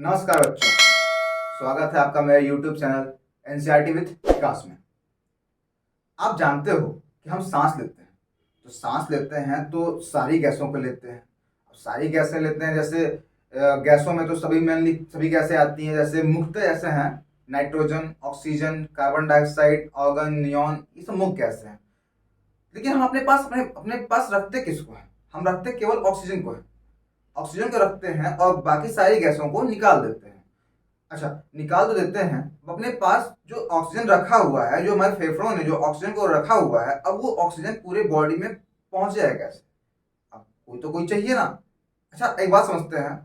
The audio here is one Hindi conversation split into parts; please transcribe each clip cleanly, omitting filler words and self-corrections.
नमस्कार बच्चों, स्वागत है आपका मेरे YouTube चैनल एनसीईआरटी विद विकास में। आप जानते हो कि हम सांस लेते हैं, तो सांस लेते हैं तो सारी गैसों को लेते हैं। सारी गैसें लेते हैं, जैसे गैसों में तो सभी गैसें आती हैं। जैसे मुख्य ऐसे हैं nitrogen, oxygen, carbon dioxide, organ, neon, ये सब मुख्य गैसें हैं। लेकिन हम अपने पास रखते किसको हैं? हम रखते केवल ऑक्सीजन को है। ऑक्सीजन को रखते हैं और बाकी सारी गैसों को निकाल देते हैं। अच्छा, निकाल तो देते हैं। अपने पास जो ऑक्सीजन रखा हुआ है, जो हमारे फेफड़ों ने जो ऑक्सीजन को रखा हुआ है, अब वो ऑक्सीजन पूरे बॉडी में पहुंच जाएगा कैसे? अब कोई चाहिए ना। अच्छा, एक बात समझते हैं।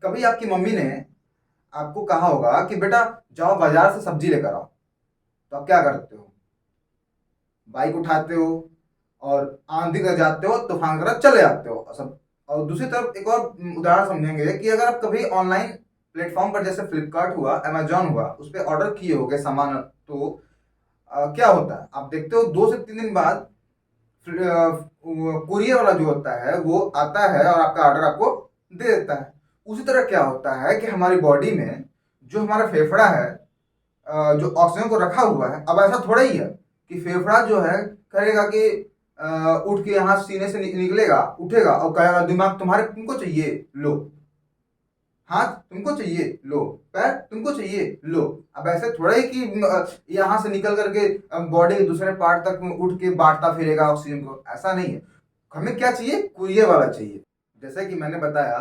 कभी आपकी मम्मी ने आपको कहा होगा कि बेटा जाओ बाजार से सब्जी लेकर आओ, तो आप क्या करते हो? बाइक उठाते हो और आंधी कर जाते हो, तूफान की तरह चले जाते हो सब। और दूसरी तरफ एक और उदाहरण समझेंगे कि अगर आप कभी ऑनलाइन प्लेटफॉर्म पर, जैसे फ्लिपकार्ट हुआ, अमेजॉन हुआ, उस पर ऑर्डर किए होगे सामान, तो क्या होता है आप देखते हो 2 से 3 दिन बाद कुरियर वाला जो होता है वो आता है और आपका ऑर्डर आपको दे देता है। उसी तरह क्या होता है कि हमारी बॉडी में जो हमारा फेफड़ा है, जो ऑक्सीजन को रखा हुआ है, अब ऐसा थोड़ा ही है कि फेफड़ा जो है कहेगा कि उठ के यहाँ सीने से निकलेगा, उठेगा और कहेगा दिमाग तुम्हारे, तुमको चाहिए लो, हाथ तुमको चाहिए लो, पैर तुमको चाहिए लो। अब ऐसे थोड़ा ही कि यहाँ से निकल करके बॉडी के दूसरे पार्ट तक उठ के बांटता फिरेगा ऑक्सीजन को, ऐसा नहीं है। हमें क्या चाहिए? कुरियर वाला चाहिए। जैसे कि मैंने बताया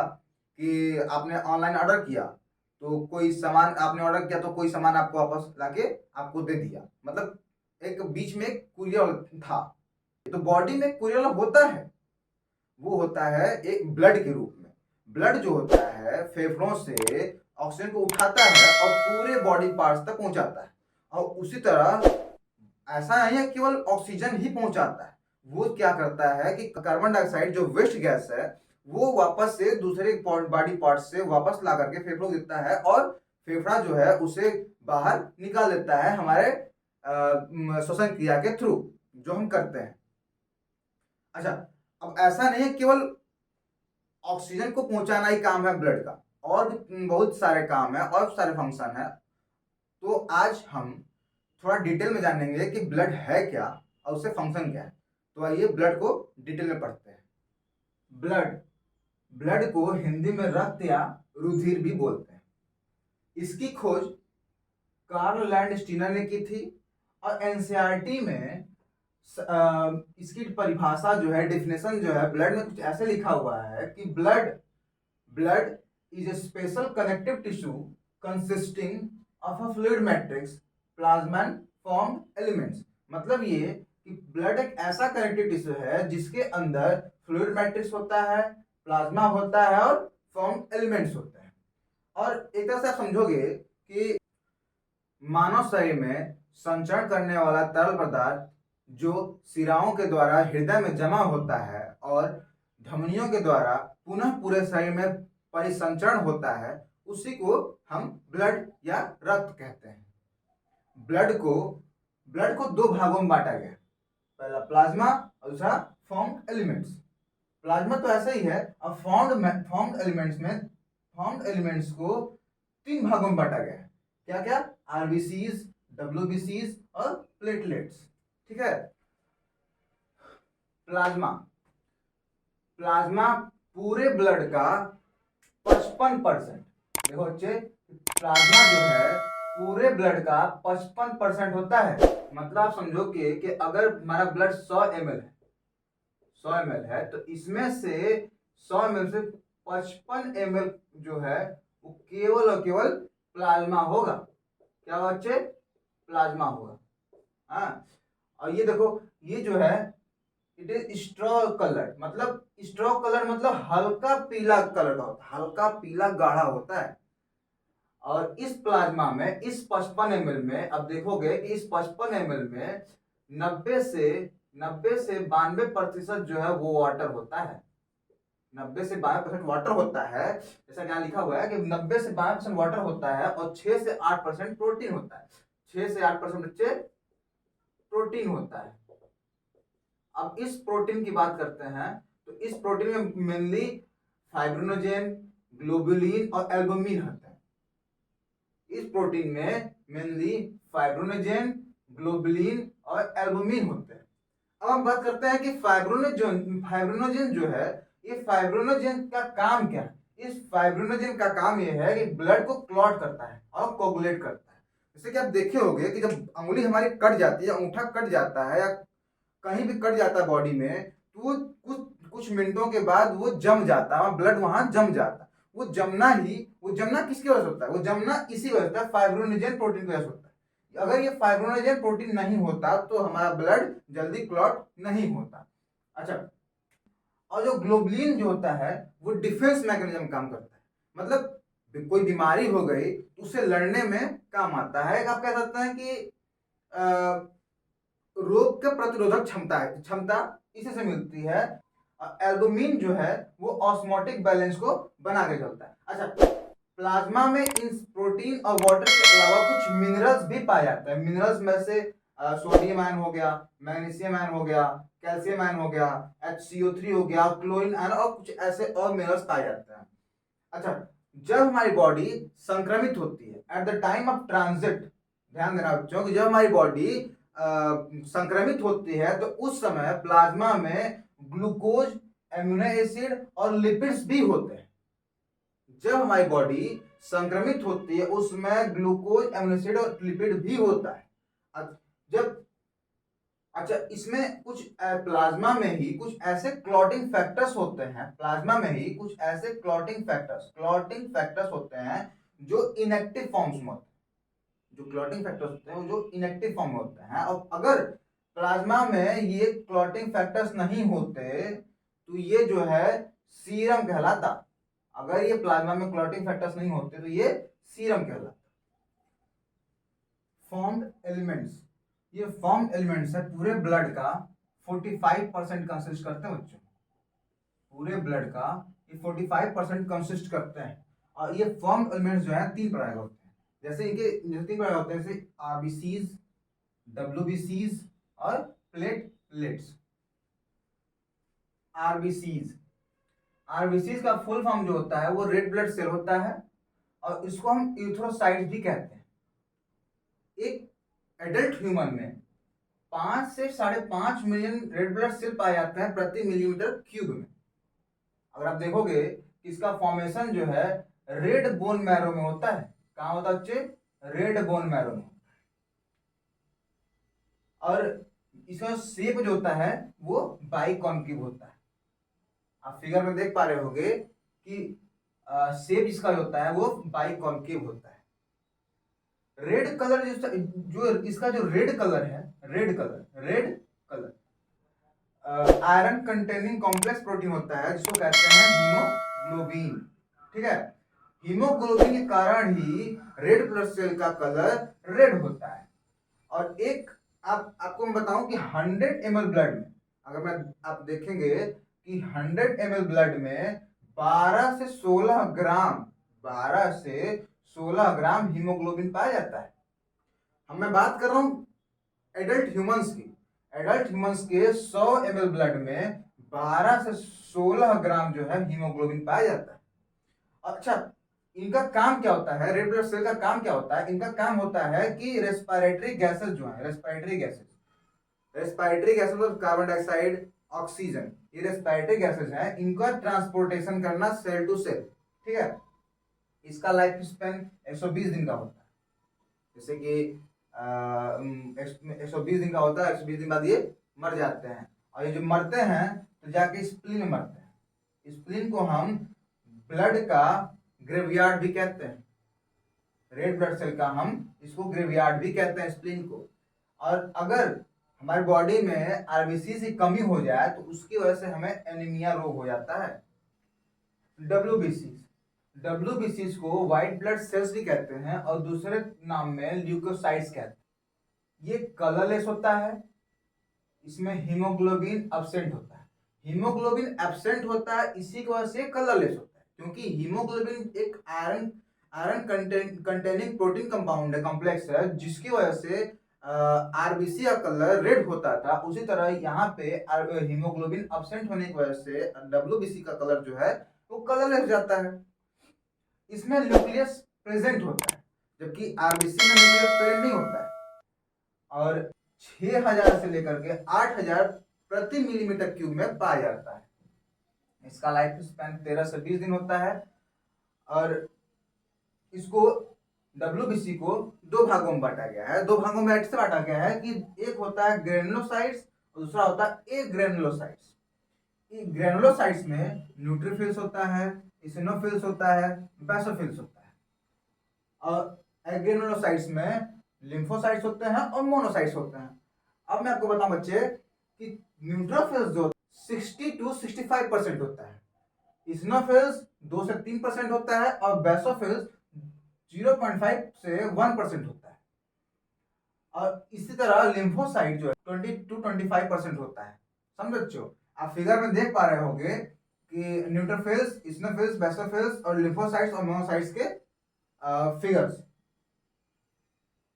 कि आपने ऑनलाइन ऑर्डर किया, तो कोई सामान आपने ऑर्डर किया तो कोई सामान आपको वापस लाके आपको दे दिया, मतलब एक बीच में कुरियर था। तो बॉडी में कुरियर होता है, वो होता है एक ब्लड के रूप में। ब्लड जो होता है फेफड़ों से ऑक्सीजन को उठाता है और पूरे बॉडी पार्ट्स तक पहुंचाता है। और उसी तरह ऐसा नहीं है केवल ऑक्सीजन ही पहुंचाता है, वो क्या करता है कि कार्बन डाइऑक्साइड जो वेस्ट गैस है वो वापस से दूसरे बॉडी पार्ट से वापस ला करके फेफड़ों को देता है, और फेफड़ा जो है उसे बाहर निकाल देता है हमारे श्वसन क्रिया के थ्रू, जो हम करते हैं। अच्छा, अब ऐसा नहीं है केवल ऑक्सीजन को पहुंचाना ही काम है ब्लड का, और भी बहुत सारे काम है और सारे फंक्शन है। तो आज हम थोड़ा डिटेल में जानेंगे कि ब्लड है क्या और उससे फंक्शन क्या है। तो आइए ब्लड को डिटेल में पढ़ते हैं। ब्लड, ब्लड को हिंदी में रक्त या रुधिर भी बोलते हैं। इसकी खोज कार्ल लैंडस्टीनर ने की थी, और एनसीईआरटी में इसकी परिभाषा जो है, डेफिनेशन जो है ब्लड में, कुछ ऐसे लिखा हुआ है कि blood blood is a special connective tissue consisting of a fluid matrix plasma formed elements. मतलब ये कि ब्लड एक ऐसा कनेक्टिव टिश्यू है जिसके अंदर फ्लूइड मैट्रिक्स होता है, प्लाज्मा होता है और फॉर्म्ड एलिमेंट्स होते हैं। और एक तरह से आप समझोगे कि मानव शरीर में संचरण करने वाला तरल पदार्थ जो सिराओं के द्वारा हृदय में जमा होता है और धमनियों के द्वारा पुनः पूरे शरीर में परिसंचरण होता है, उसी को हम ब्लड या रक्त कहते हैं। ब्लड को 2 भागों में बांटा गया, पहला प्लाज्मा और दूसरा फॉर्म्ड एलिमेंट्स। प्लाज्मा तो ऐसा ही है, अब फॉर्म्ड एलिमेंट्स को 3 भागों में बांटा गया है। क्या क्या? आरबीसीज, डब्ल्यूबीसीज और प्लेटलेट्स। ठीक है। प्लाज्मा, प्लाज्मा पूरे ब्लड का 55%, देखो बच्चे, प्लाज्मा जो है पूरे ब्लड का 55% होता है। मतलब आप समझो कि अगर हमारा ब्लड 100 ml है, 100 ml है, तो इसमें से 100 ml से 55 ml जो है वो केवल और केवल प्लाज्मा होगा। क्या बच्चे? प्लाज्मा होगा। हाँ, और ये देखो, ये जो है इट इज स्ट्रॉ कलर, मतलब स्ट्रॉ कलर मतलब हल्का पीला कलर का होता है, हल्का पीला गाढ़ा होता है। और इस प्लाज्मा में, इस 55 ml में, अब देखोगे कि इस 55 ml में 90 से 92% जो है वो वाटर होता है। 90 से 92% वाटर होता है, जैसा यहाँ लिखा हुआ है कि 90 से 92% वाटर होता है, और 6 से 8% प्रोटीन होता है। 6 से 8% बच्चे प्रोटीन होता है। अब इस प्रोटीन की बात करते हैं, तो इस प्रोटीन में मेनली फाइब्रिनोजेन, ग्लोबुलिन और एल्बुमिन होते हैं। इस प्रोटीन में मेनली फाइब्रोनोजेन, ग्लोबुलिन और एल्बुमिन होते हैं। अब हम बात करते हैं कि फाइब्रोनोजेन जो है, ये फाइब्रोनोजेन का काम क्या है। इस फाइब्रोनोजेन का काम ये है कि ब्लड को क्लॉट करता है और कोगुलेट करता है। जैसे कि आप देखे होंगे कि जब अंगुली हमारी कट जाती है, अंगूठा कट जाता है या कहीं भी कट जाता है बॉडी में, तो वो कुछ कुछ मिनटों के बाद वो जम जाता है, ब्लड वहां जम जाता है। वो जमना किसकी वजह से होता है? वो जमना इसी वजह से होता है, फाइब्रोनोजेन प्रोटीन की वजह से होता है। अगर ये फाइब्रोनोजेन प्रोटीन नहीं होता तो हमारा ब्लड जल्दी क्लॉट नहीं होता। अच्छा, और जो ग्लोबुलिन जो होता है वो डिफेंस मैकेनिज्म काम करता है। मतलब कोई बीमारी हो गई तो उससे लड़ने में काम आता है। आप कह सकते हैं कि रोग के प्रतिरोधक क्षमता इसी से मिलती है। एल्बुमिन जो है वो ऑस्मोटिक बैलेंस को बना के चलता है। अच्छा, प्लाज्मा में इन प्रोटीन और वाटर के अलावा कुछ मिनरल्स भी पाए जाते हैं। मिनरल्स में से सोडियम आयन हो गया, मैग्नीशियम आयन हो गया, कैल्शियम आयन हो गया, HCO3 हो गया, क्लोरीन आयन और कुछ ऐसे और मिनरल्स पाए जाते हैं। अच्छा, जब हमारी बॉडी संक्रमित होती है at the time of transit, ध्यान देना बच्चों कि जब हमारी बॉडी संक्रमित होती है तो उस समय प्लाज्मा में ग्लूकोज, एमिनो एसिड और लिपिड्स भी होते हैं। जब हमारी बॉडी संक्रमित होती है उसमें ग्लूकोज, एमिनो एसिड और लिपिड भी होता है। जब अच्छा, इसमें कुछ प्लाज्मा में ही कुछ ऐसे क्लॉटिंग फैक्टर्स होते हैं, प्लाज्मा में ही कुछ ऐसे क्लॉटिंग फैक्टर्स होते हैं जो इनएक्टिव फॉर्म्स में होते हैं। जो क्लॉटिंग फैक्टर्स होते हैं वो जो इनएक्टिव फॉर्म में होते हैं। और अगर प्लाज्मा में ये क्लॉटिंग फैक्टर्स नहीं होते तो ये जो है सीरम कहलाता। अगर ये प्लाज्मा में क्लॉटिंग फैक्टर्स नहीं होते तो ये सीरम कहलाता। फॉर्म्ड एलिमेंट्स, ये फॉर्म एलिमेंट्स है पूरे ब्लड का 45% कंसिस्ट करते हैं बच्चों। पूरे ब्लड का ये 45% कंसिस्ट करते हैं। और ये फॉर्म एलिमेंट्स जो है 3 प्रकार के होते हैं। जैसे 3 प्रकार होते हैं, जैसे आरबीसीज, डब्ल्यूबीसीज और प्लेटलेट्स। आरबीसीज आरबीसीज का फुल फॉर्म जो होता है वो रेड ब्लड सेल होता है और इसको हम यूथ्रोसाइट्स भी कहते हैं। एक एडल्ट ह्यूमन में 5 से 5.5 मिलियन रेड ब्लड सेल पाए जाते हैं प्रति मिलीमीटर क्यूब में। अगर आप देखोगे कि इसका फॉर्मेशन जो है रेड बोन मैरो में होता है। कहां होता है बच्चे? रेड बोन मैरो में। और इसका शेप जो होता है वो बाइकॉन्केव होता है। आप फिगर में देख पा रहे होंगे कि शेप इसका जो होता है वो बाइकॉन्केव होता है। रेड कलर जो इसका जो रेड कलर है, red colour iron containing complex protein होता है जिसको कहते हैं हीमोग्लोबिन। ठीक है, हीमोग्लोबिन के कारण ही रेड ब्लड सेल का कलर रेड होता है। और एक आपको मैं बताऊं कि 100 ml ब्लड में, अगर आप देखेंगे कि 100 ml ब्लड में 12 से 16 ग्राम हीमोग्लोबिन पाया जाता है। मैं बात कर रहा हूं एडल्ट ह्यूमंस की। एडल्ट ह्यूमंस के 100 ml ब्लड में 12 से 16 ग्राम जो है हीमोग्लोबिन पाया जाता है। अच्छा, इनका काम क्या होता है? रेड ब्लड सेल का काम क्या होता है? इनका काम होता है कि रेस्पिरेटरी गैसेस जो है, रेस्पिरेटरी गैसेस और कार्बन डाइऑक्साइड, ऑक्सीजन, ये रेस्पिरेटरी गैसेस हैं, इनका ट्रांसपोर्टेशन करना सेल टू सेल। ठीक है, इसका लाइफ स्पेन 120 दिन का होता है। जैसे कि 120 दिन का होता है, 120 दिन बाद ये मर जाते हैं। और ये जो मरते हैं तो जाके स्प्लीन में मरते हैं। स्प्लीन को हम ब्लड का ग्रेवयार्ड भी कहते हैं। रेड ब्लड सेल का हम इसको ग्रेवयार्ड भी कहते हैं, स्प्लीन को। और अगर हमारी बॉडी में आरबीसी की कमी हो जाए तो उसकी वजह से हमें एनीमिया रोग हो जाता है। डब्ल्यूबीसीज को व्हाइट ब्लड सेल्स भी कहते हैं और दूसरे नाम में ल्यूकोसाइट्स कहते हैं। ये कलरलेस होता है, इसमें हीमोग्लोबिन एब्सेंट होता है। हीमोग्लोबिन एब्सेंट होता है इसी की वजह से कलरलेस होता है, क्योंकि हीमोग्लोबिन एक आयरन कंटेनिंग प्रोटीन कंपाउंड है, कॉम्प्लेक्स है, जिसकी वजह से आरबीसी का कलर रेड होता था। उसी तरह यहाँ पे हीमोग्लोबिन एब्सेंट होने की वजह से डब्ल्यूबीसी का कलर जो है वो कलरलेस जाता है। इसमें न्यूक्लियस प्रेजेंट होता है। जबकि आरबीसी में न्यूक्लियर पेरेंट नहीं होता है। और 6000 से लेकर के 8000 प्रति मिलीमीटर क्यूब में पाया जाता है। इसका लाइफ स्पैन 13 से 20 दिन होता है। और इसको WBC को दो भागों में बांटा गया है। दो भागों में ऐसे बांटा गया है कि एक होता है ग्रेनुलोसाइट्स और दूसरा होता है एग्रेनुलोसाइट्स। ग्रेनुलोसाइट्स में न्यूट्रोफिल्स होता है, इसिनोफिल्स होता है, बेसोफिल्स होता है। और एग्रेनुलोसाइट्स में लिम्फोसाइट्स होते हैं और मोनोसाइट्स होते हैं। अब मैं आपको बताऊं बच्चे कि न्यूट्रोफिल्स जो 60 to 65% होता है, इसिनोफिल्स 2 से 3% होता है और बेसोफिल्स 0.5 से 1% होता है। और इसी तरह लिम्फोसाइट जो है 20 to 25% होता है। समझ बच्चों, आप फिगर में देख पा रहे होंगे कि न्यूट्रोफिल्स, इसिनोफिल्स, बेसोफिल्स और लिम्फोसाइट्स और मोनोसाइट्स के फिगर्स।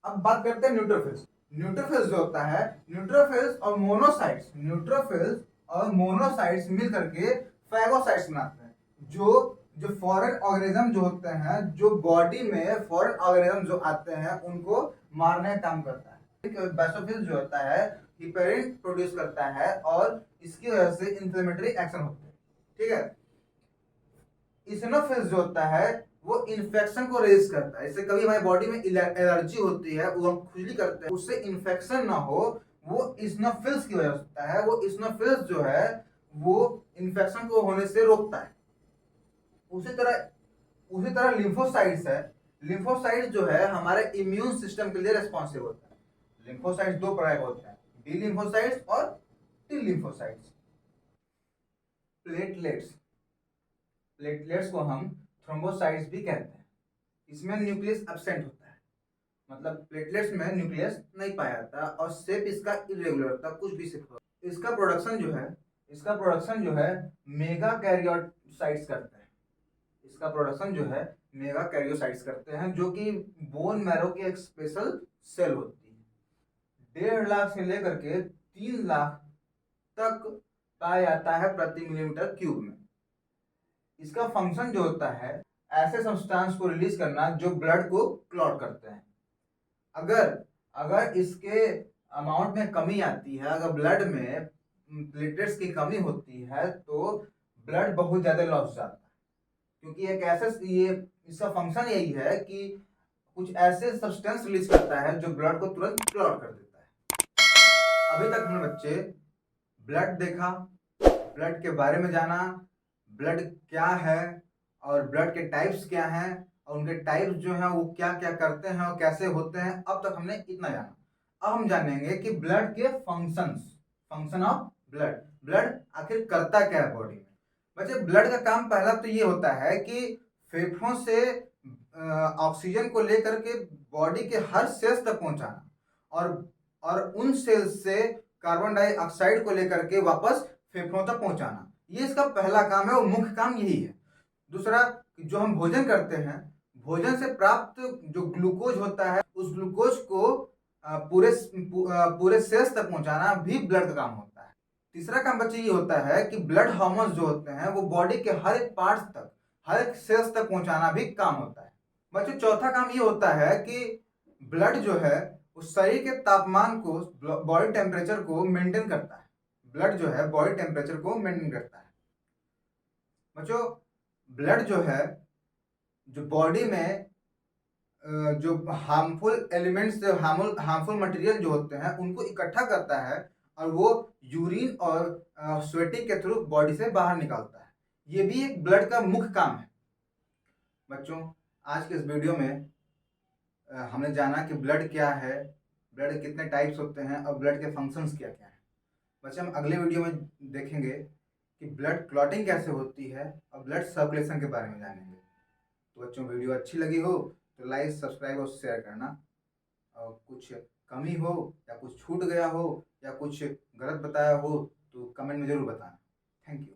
अब बात करते हैं न्यूट्रोफिल्स। न्यूट्रोफिल्स जो होता है, न्यूट्रोफिल्स और मोनोसाइट्स, न्यूट्रोफिल्स और मोनोसाइट्स मिलकर के फैगोसाइट्स बनाते हैं। जो फॉरेन ऑर्गेनिज्म जो होते हैं, जो बॉडी में फॉरेन ऑर्गेनिज्म जो आते हैं उनको मारने का काम करता है। बेसोफिल्स जो होता है हिपेरिन प्रोड्यूस करता है और इसकी वजह से इंफ्लेमेटरी एक्शन होते हैं। ठीक है। इसिनोफिल्स जो होता है वो इन्फेक्शन को रेज करता है। इससे कभी हमारी बॉडी में एलर्जी होती है, वो हम खुजली करते हैं, उससे इन्फेक्शन ना हो, वो इसिनोफिल्स की वजह से होता है। वो इसिनोफिल्स जो है वो इन्फेक्शन को होने से रोकता है। उसी तरह लिम्फोसाइट्स है। लिम्फोसाइट्स जो है हमारे इम्यून सिस्टम के लिए रेस्पॉन्सिबल होता है। लिम्फोसाइट्स दो प्रकार के होते हैं, बी लिम्फोसाइट्स और टी लिम्फोसाइट्स। प्लेटलेट्स, प्लेटलेट्स को हम थ्रोम्बोसाइट्स भी कहते हैं। इसमें न्यूक्लियस एब्सेंट होता है, मतलब प्लेटलेट्स में न्यूक्लियस नहीं पाया जाता और शेप इसका इरेगुलर होता है, कुछ भी शेप होता है। इसका प्रोडक्शन जो है मेगा कैरियोसाइट्स करते हैं। इसका प्रोडक्शन जो है मेगा कैरियोसाइट्स करते हैं, जो कि बोन मैरो की एक स्पेशल सेल होती है। 1.5 लाख से लेकर के 3 लाख तक पाया जाता है प्रति मिलीमीटर क्यूब में। इसका फंक्शन जो होता है ऐसे सब्सटेंस को रिलीज करना जो ब्लड को क्लॉट करते हैं। अगर इसके अमाउंट में कमी आती है, अगर ब्लड में प्लेटलेट्स की कमी होती है तो ब्लड बहुत ज्यादा लॉस हो जाता है। क्योंकि एक ऐसे इसका फंक्शन यही है कि कुछ ऐसे सब्सटेंस रिलीज करता है जो ब्लड को तुरंत क्लॉट कर देता है। अभी तक हमने बच्चे ब्लड देखा, ब्लड के बारे में जाना, ब्लड क्या है और ब्लड के टाइप्स क्या हैं और उनके टाइप्स जो हैं वो क्या क्या करते हैं और कैसे होते हैं। अब तक हमने इतना जाना। अब हम जानेंगे कि ब्लड के फंक्शन ऑफ ब्लड आखिर करता क्या है बॉडी में। बच्चे ब्लड का काम पहला तो ये होता है कि फेफड़ों से ऑक्सीजन को लेकर के बॉडी के हर सेल्स तक पहुंचाना और उन सेल्स से कार्बन डाइऑक्साइड को लेकर के वापस फेफड़ों तक पहुंचाना। ये इसका पहला काम है और मुख्य काम यही है। दूसरा, जो हम भोजन करते हैं, भोजन से प्राप्त जो ग्लूकोज होता है उस ग्लूकोज को पूरे सेल्स तक पहुंचाना भी ब्लड का काम होता है। तीसरा काम बच्चे ये होता है कि ब्लड हार्मोन्स जो होते हैं वो बॉडी के हर एक पार्ट्स तक, हर एक सेल्स तक पहुंचाना भी काम होता है। बच्चों चौथा काम ये होता है कि ब्लड जो है उस शरीर के तापमान को, बॉडी टेम्परेचर को मेंटेन करता है। ब्लड जो है बॉडी टेम्परेचर को मेंटेन करता है। बच्चों ब्लड जो है जो बॉडी में जो हार्मफुल एलिमेंट्स, हार्मफुल मटेरियल जो होते हैं उनको इकट्ठा करता है और वो यूरिन और स्वेटिंग के थ्रू बॉडी से बाहर निकालता है। ये भी एक ब्लड का मुख्य काम है। बच्चों आज के इस वीडियो में हमने जाना कि ब्लड क्या है, ब्लड के कितने टाइप्स होते हैं और ब्लड के फंक्शंस क्या क्या हैं। बच्चे हम अगले वीडियो में देखेंगे कि ब्लड क्लॉटिंग कैसे होती है और ब्लड सर्कुलेशन के बारे में जानेंगे। तो बच्चों वीडियो अच्छी लगी हो तो लाइक, सब्सक्राइब और शेयर करना। और कुछ कमी हो या कुछ छूट गया हो या कुछ गलत बताया हो तो कमेंट में ज़रूर बताना। Thank you.